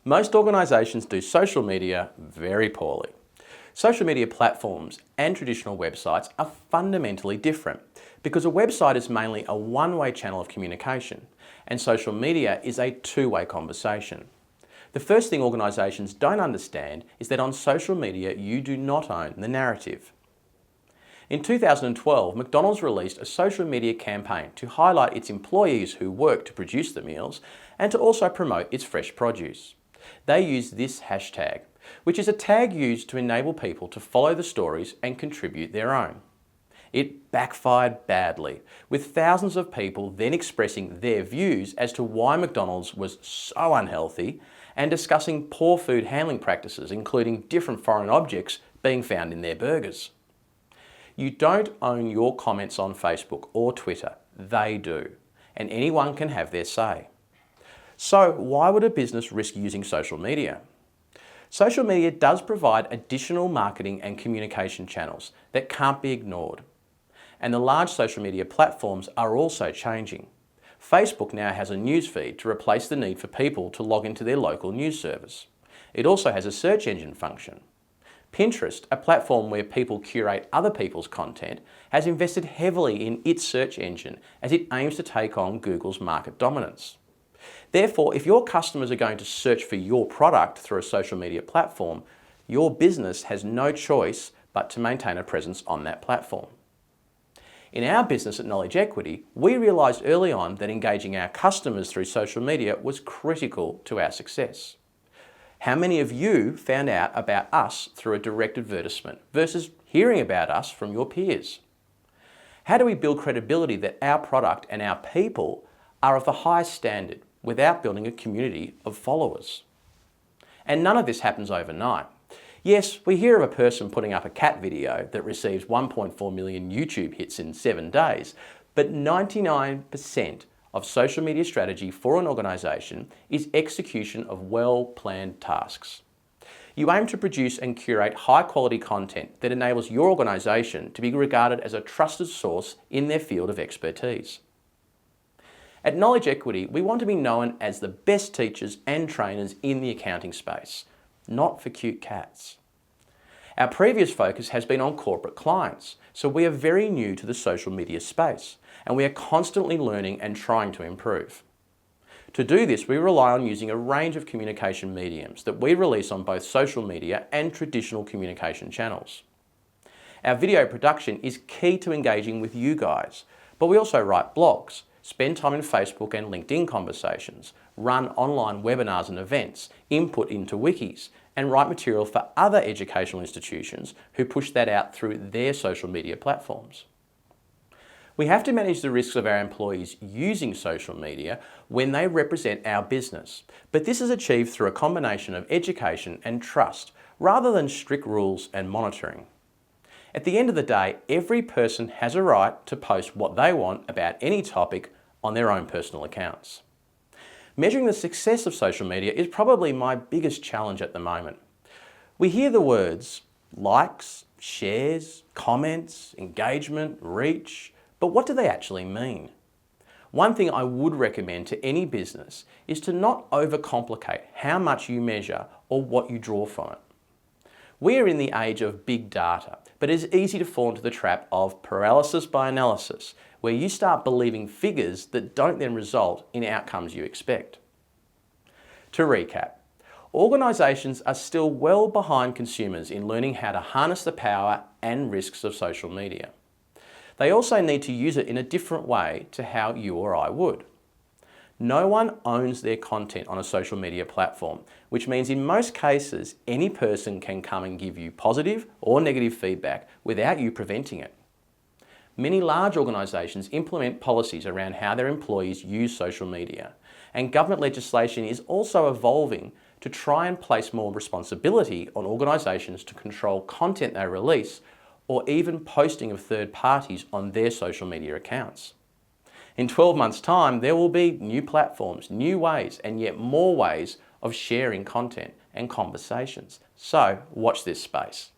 Most organisations do social media very poorly. Social media platforms and traditional websites are fundamentally different because a website is mainly a one-way channel of communication and social media is a two-way conversation. The first thing organisations don't understand is that on social media you do not own the narrative. In 2012, McDonald's released a social media campaign to highlight its employees who work to produce the meals and to also promote its fresh produce. They used this hashtag, which is a tag used to enable people to follow the stories and contribute their own. It backfired badly, with thousands of people then expressing their views as to why McDonald's was so unhealthy and discussing poor food handling practices, including different foreign objects being found in their burgers. You don't own your comments on Facebook or Twitter, they do, and anyone can have their say. So why would a business risk using social media? Social media does provide additional marketing and communication channels that can't be ignored. And the large social media platforms are also changing. Facebook now has a news feed to replace the need for people to log into their local news service. It also has a search engine function. Pinterest, a platform where people curate other people's content, has invested heavily in its search engine as it aims to take on Google's market dominance. Therefore, if your customers are going to search for your product through a social media platform, your business has no choice but to maintain a presence on that platform. In our business at KnowledgeEquity, we realised early on that engaging our customers through social media was critical to our success. How many of you found out about us through a direct advertisement versus hearing about us from your peers? How do we build credibility that our product and our people are of the highest standard without building a community of followers? And none of this happens overnight. Yes, we hear of a person putting up a cat video that receives 1.4 million YouTube hits in 7 days, but 99% of social media strategy for an organisation is execution of well-planned tasks. You aim to produce and curate high-quality content that enables your organisation to be regarded as a trusted source in their field of expertise. At KnowledgeEquity, we want to be known as the best teachers and trainers in the accounting space, not for cute cats. Our previous focus has been on corporate clients, so we are very new to the social media space, and we are constantly learning and trying to improve. To do this, we rely on using a range of communication mediums that we release on both social media and traditional communication channels. Our video production is key to engaging with you guys, but we also write blogs, spend time in Facebook and LinkedIn conversations, run online webinars and events, input into wikis, and write material for other educational institutions who push that out through their social media platforms. We have to manage the risks of our employees using social media when they represent our business, but this is achieved through a combination of education and trust rather than strict rules and monitoring. At the end of the day, every person has a right to post what they want about any topic on their own personal accounts. Measuring the success of social media is probably my biggest challenge at the moment. We hear the words likes, shares, comments, engagement, reach, but what do they actually mean? One thing I would recommend to any business is to not overcomplicate how much you measure or what you draw from it. We are in the age of big data, but it is easy to fall into the trap of paralysis by analysis, where you start believing figures that don't then result in outcomes you expect. To recap, organisations are still well behind consumers in learning how to harness the power and risks of social media. They also need to use it in a different way to how you or I would. No one owns their content on a social media platform, which means in most cases, any person can come and give you positive or negative feedback without you preventing it. Many large organisations implement policies around how their employees use social media, and government legislation is also evolving to try and place more responsibility on organisations to control content they release or even posting of third parties on their social media accounts. In 12 months' time, there will be new platforms, new ways, and yet more ways of sharing content and conversations. So watch this space.